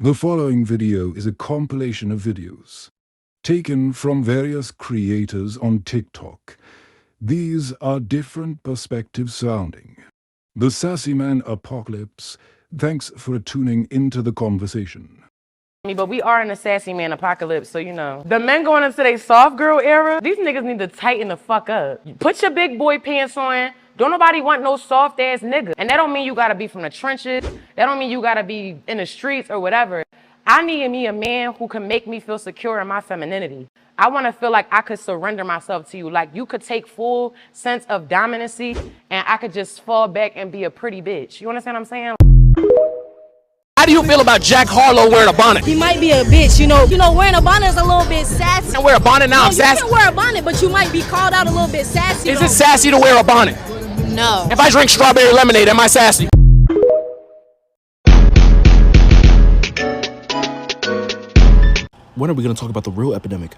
The following video is a compilation of videos taken from various creators on TikTok. These are different perspectives sounding. The Sassy Man Apocalypse. Thanks for tuning into the conversation. But we are in a sassy man apocalypse, so you know. The men going into their soft girl era, these niggas need to tighten the fuck up. Put your big boy pants on. Don't nobody want no soft ass nigga. And that don't mean you gotta be from the trenches. That don't mean you gotta be in the streets or whatever. I need me a man who can make me feel secure in my femininity. I wanna feel like I could surrender myself to you. Like you could take full sense of dominancy and I could just fall back and be a pretty bitch. You understand what I'm saying? How do you feel about Jack Harlow wearing a bonnet? He might be a bitch, you know, wearing a bonnet is a little bit sassy. I wear a bonnet now, I'm sassy. You can wear a bonnet, but you might be called out a little bit sassy. Is it sassy to wear a bonnet? No. If I drink strawberry lemonade, am I sassy? When are we gonna talk about the real epidemic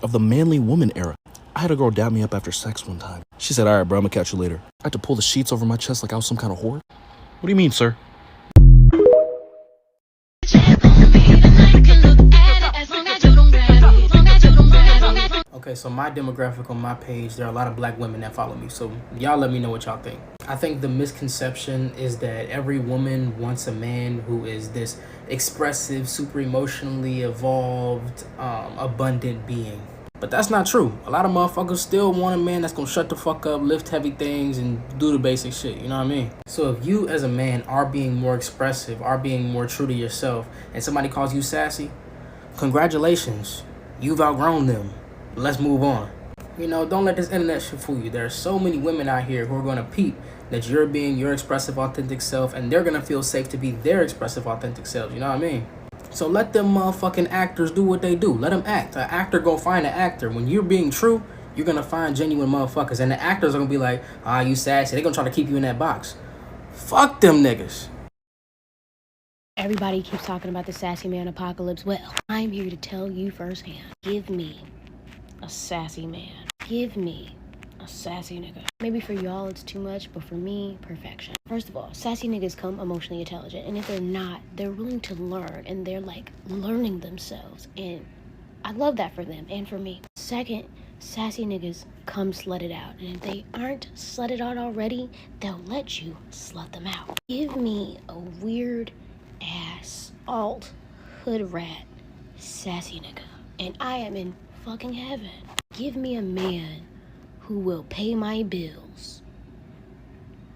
of the manly woman era? I had a girl dap me up after sex one time. She said, "All right, bro, I'm gonna catch you later." I had to pull the sheets over my chest like I was some kind of whore. What do you mean, sir? Okay, so my demographic on my page, there are a lot of black women that follow me, so y'all let me know what y'all think. I think the misconception is that every woman wants a man who is this expressive, super emotionally evolved, abundant being. But that's not true. A lot of motherfuckers still want a man that's gonna shut the fuck up, lift heavy things, and do the basic shit, you know what I mean? So if you as a man are being more expressive, are being more true to yourself, and somebody calls you sassy, congratulations, you've outgrown them. Let's move on. You know, don't let this internet shit fool you. There are so many women out here who are gonna peep that you're being your expressive, authentic self, and they're gonna feel safe to be their expressive, authentic selves, you know what I mean? So let them motherfucking actors do what they do. Let them act. An actor go find an actor. When you're being true, you're gonna find genuine motherfuckers, and the actors are gonna be like, ah, you sassy. They're gonna try to keep you in that box. Fuck them niggas. Everybody keeps talking about the sassy man apocalypse. Well, I'm here to tell you firsthand. Give me a sassy man. Give me a sassy nigga. Maybe for y'all it's too much, but for me, perfection. First of all, sassy niggas come emotionally intelligent, and if they're not, they're willing to learn, and they're like learning themselves, and I love that for them and for me. Second, sassy niggas come slut it out, and if they aren't slutted out already, they'll let you slut them out. Give me a weird ass alt hood rat sassy nigga, and I am in fucking heaven. Give me a man who will pay my bills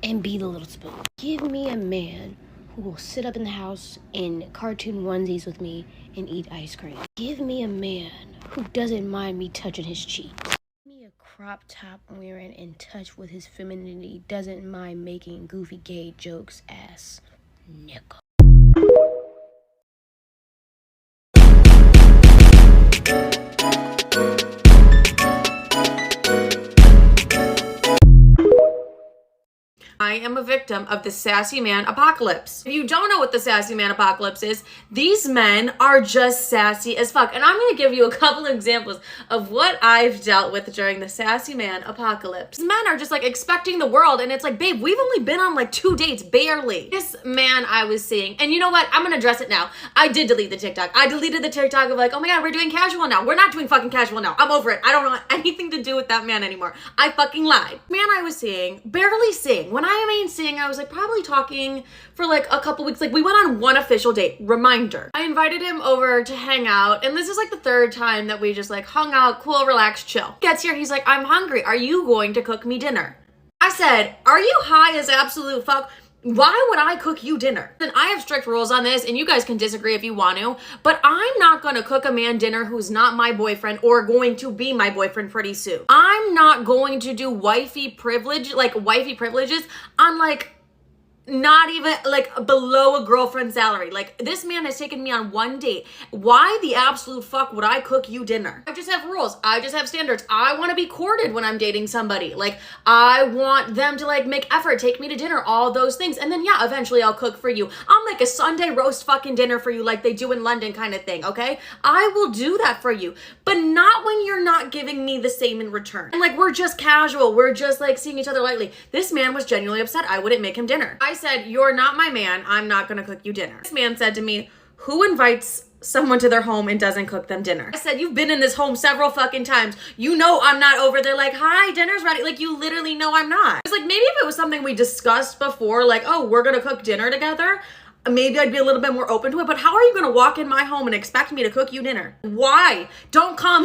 and be the little spoon. Give me a man who will sit up in the house in cartoon onesies with me and eat ice cream. Give me a man who doesn't mind me touching his cheeks. Give me a crop top wearing in touch with his femininity, doesn't mind making goofy gay jokes ass nigga. I am a victim of the sassy man apocalypse. If you don't know what the sassy man apocalypse is, these men are just sassy as fuck. And I'm gonna give you a couple of examples of what I've dealt with during the sassy man apocalypse. These men are just like expecting the world, and it's like, babe, we've only been on like 2 dates, barely. This man I was seeing, and you know what? I'm gonna address it now. I did delete the TikTok. I deleted the TikTok of like, oh my God, we're doing casual now. We're not doing fucking casual now. I'm over it. I don't want anything to do with that man anymore. I fucking lied. Man I was seeing, barely seeing. When I mean seeing, I was like probably talking for like a couple weeks. Like we went on one official date, reminder. I invited him over to hang out, and this is like the 3rd time that we just like hung out, cool, relax, chill. Gets here, he's like, I'm hungry. Are you going to cook me dinner? I said, are you high as absolute fuck? Why would I cook you dinner? And I have strict rules on this, and you guys can disagree if you want to, but I'm not gonna cook a man dinner who's not my boyfriend or going to be my boyfriend pretty soon. I'm not going to do wifey privileges on like not even like below a girlfriend salary. Like this man has taken me on 1 date. Why the absolute fuck would I cook you dinner? I just have rules. I just have standards. I want to be courted when I'm dating somebody. Like I want them to like make effort, take me to dinner, all those things. And then yeah, eventually I'll cook for you. I'll make a Sunday roast fucking dinner for you like they do in London kind of thing, okay? I will do that for you, but not when you're not giving me the same in return. And like we're just casual. We're just like seeing each other lightly. This man was genuinely upset I wouldn't make him dinner. I said, you're not my man. I'm not gonna cook you dinner. This man said to me, Who invites someone to their home and doesn't cook them dinner? I said, you've been in this home several fucking times. You know I'm not over there like, hi, dinner's ready. Like, you literally know I'm not. It's like, maybe if it was something we discussed before, like, oh, we're gonna cook dinner together, maybe I'd be a little bit more open to it. But how are you gonna walk in my home and expect me to cook you dinner? Why? Don't come.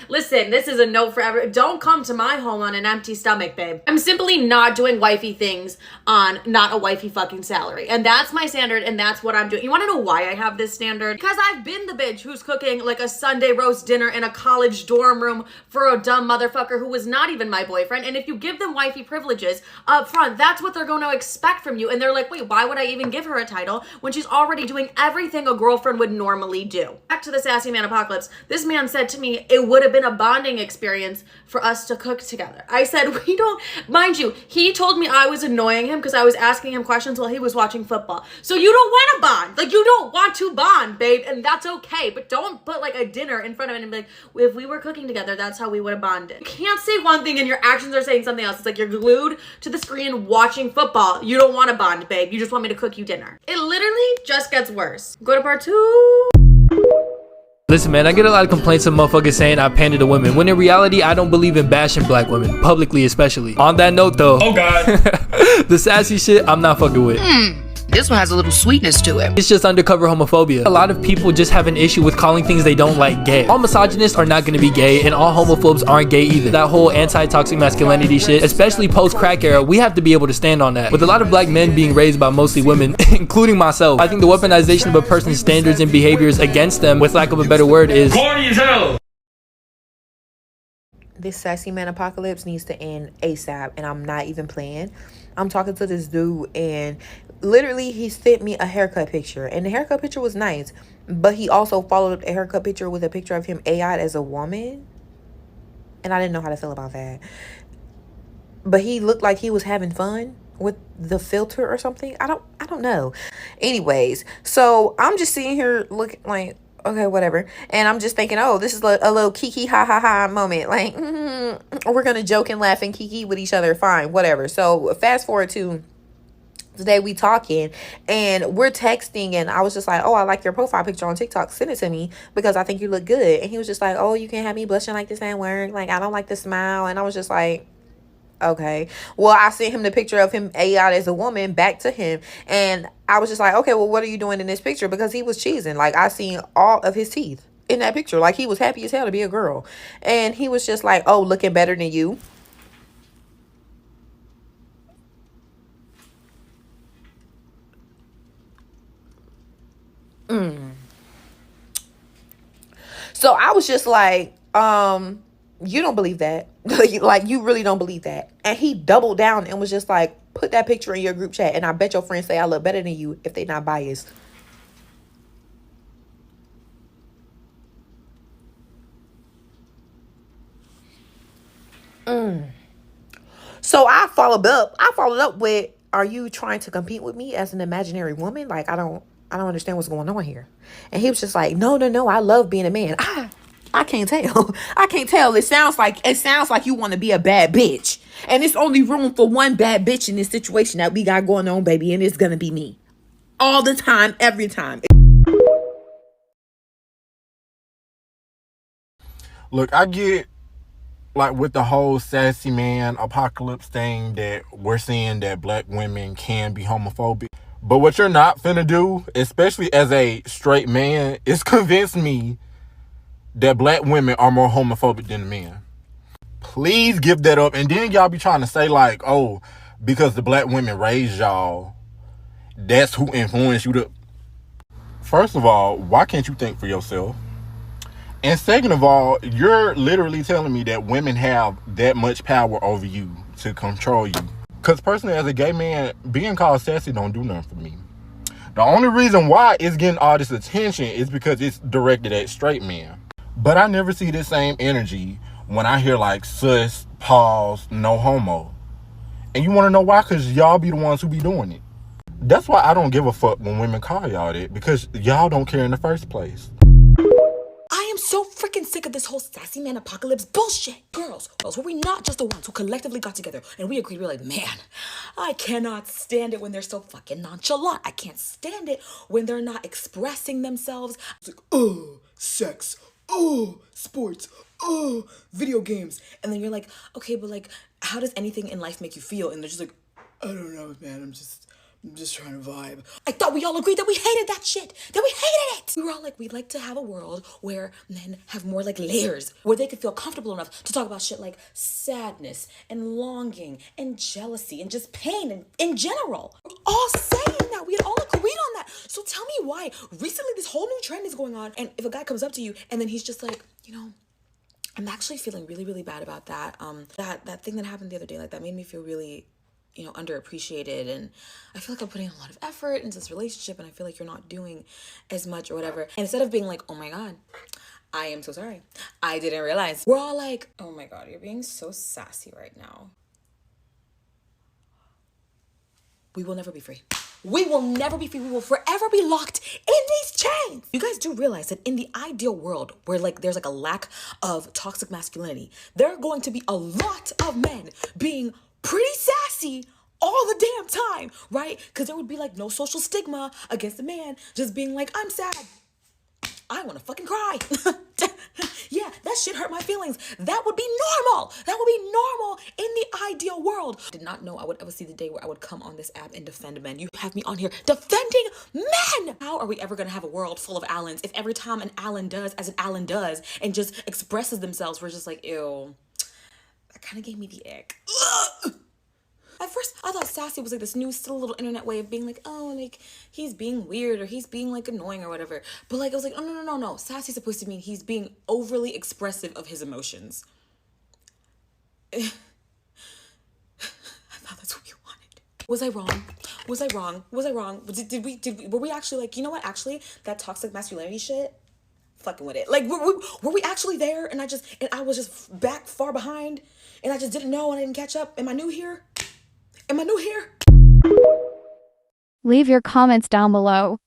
Listen, this is a no forever. Don't come to my home on an empty stomach, babe. I'm simply not doing wifey things on not a wifey fucking salary. And that's my standard, and that's what I'm doing. You wanna know why I have this standard? Because I've been the bitch who's cooking like a Sunday roast dinner in a college dorm room for a dumb motherfucker who was not even my boyfriend. And if you give them wifey privileges up front, that's what they're gonna expect from you. And they're like, wait, why would I even give her a title when she's already doing everything a girlfriend would normally do? Back to the Sassy Man Apocalypse. This man said to me, it would have been a bonding experience for us to cook together. I said, we don't, mind you, he told me I was annoying him because I was asking him questions while he was watching football. So you don't want to bond. Like, you don't want to bond, babe, and that's okay. But don't put like a dinner in front of him and be like, if we were cooking together, that's how we would have bonded. You can't say one thing and your actions are saying something else. It's like you're glued to the screen watching football. You don't want to bond, babe. You just want me to cook you dinner. It literally just gets worse. Go to part 2. Listen, man, I get a lot of complaints of motherfuckers saying I pander to women, when in reality, I don't believe in bashing black women, publicly especially. On that note, though, oh god, the sassy shit, I'm not fucking with. This one has a little sweetness to it. It's just undercover homophobia. A lot of people just have an issue with calling things they don't like gay. All misogynists are not gonna be gay, and all homophobes aren't gay either. That whole anti-toxic masculinity shit, especially post-crack era, we have to be able to stand on that. With a lot of black men being raised by mostly women, including myself, I think the weaponization of a person's standards and behaviors against them, with lack of a better word, is corny as hell. This sassy man apocalypse needs to end ASAP, and I'm not even playing. I'm talking to this dude, and literally he sent me a haircut picture, and the haircut picture was nice, but he also followed up the haircut picture with a picture of him AI'd as a woman, and I didn't know how to feel about that. But he looked like he was having fun with the filter or something. I don't know. Anyways, so I'm just sitting here looking like, okay, whatever. And I'm just thinking, oh, this is a little kiki ha ha ha moment. Like, we're going to joke and laugh and kiki with each other. Fine, whatever. So fast forward to today, we talking and we're texting, and I was just like, oh, I like your profile picture on TikTok. Send it to me because I think you look good. And he was just like, oh, you can't have me blushing like this at work. Like, I don't like the smile. And I was just like, okay. Well, I sent him the picture of him AI as a woman back to him, and I was just like, okay, well, what are you doing in this picture? Because he was cheesing. Like, I seen all of his teeth in that picture. Like, he was happy as hell to be a girl, and he was just like, oh, looking better than you. So I was just like, you don't believe that. Like, you really don't believe that. And he doubled down and was just like, put that picture in your group chat, and I bet your friends say I look better than you if they're not biased. So I followed up with, are you trying to compete with me as an imaginary woman? Like, I don't understand what's going on here. And he was just like, no, I love being a man. I can't tell. I can't tell. It sounds like you want to be a bad bitch. And it's only room for one bad bitch in this situation that we got going on, baby. And it's going to be me. All the time, every time. Look, I get, like, with the whole sassy man apocalypse thing, that we're seeing that black women can be homophobic. But what you're not finna do, especially as a straight man, is convince me that black women are more homophobic than men. Please give that up. And then y'all be trying to say, like, oh, because the black women raised y'all, that's who influenced you to... First of all, why can't you think for yourself? And second of all, you're literally telling me that women have that much power over you to control you. Because personally, as a gay man, being called sassy don't do nothing for me. The only reason why it's getting all this attention is because it's directed at straight men. But I never see this same energy when I hear, like, sus, pause, no homo. And you want to know why? Because y'all be the ones who be doing it. That's why I don't give a fuck when women call y'all that, because y'all don't care in the first place. I am so freaking sick sick of this whole sassy man apocalypse bullshit. Girls, were we not just the ones who collectively got together and we agreed, we were like, man, I cannot stand it when they're so fucking nonchalant. I can't stand it when they're not expressing themselves. It's like, oh, sex, oh, sports, oh, video games. And then you're like, okay, but like, how does anything in life make you feel? And they're just like, I don't know, man, I'm just trying to vibe. I thought we all agreed that we hated that shit. That we hated it. We were all like, we'd like to have a world where men have more like layers, where they could feel comfortable enough to talk about shit like sadness and longing and jealousy and just pain and in general. We're all saying that. We had all agreed on that. So tell me why recently this whole new trend is going on, and if a guy comes up to you and then he's just like, you know, I'm actually feeling really, really bad about that. That thing that happened the other day, like that made me feel really, you know, underappreciated, and I feel like I'm putting a lot of effort into this relationship and I feel like you're not doing as much or whatever. And instead of being like, oh my God, I am so sorry, I didn't realize, we're all like, oh my God, you're being so sassy right now. We will never be free. We will never be free. We will forever be locked in these chains. You guys do realize that in the ideal world where like there's like a lack of toxic masculinity, there are going to be a lot of men being pretty sassy all the damn time, right? Because there would be like no social stigma against a man just being like, I'm sad, I want to fucking cry. Yeah, that shit hurt my feelings. That would be normal. That would be normal in the ideal world. I did not know I would ever see the day where I would come on this app and defend men. You have me on here defending men. How are we ever going to have a world full of Allens if every time an Allen does as an Allen does and just expresses themselves, we're just like, ew, that kind of gave me the ick. Ugh. At first, I thought sassy was like this new, still little internet way of being like, oh, like, he's being weird or he's being like annoying or whatever. But like, I was like, oh, no. Sassy's supposed to mean he's being overly expressive of his emotions. I thought that's what you wanted. Was I wrong? Were we actually like, you know what? Actually, that toxic masculinity shit, fucking with it. Like, were we actually there? And I was just far behind and I just didn't know and I didn't catch up. Am I new here? Leave your comments down below.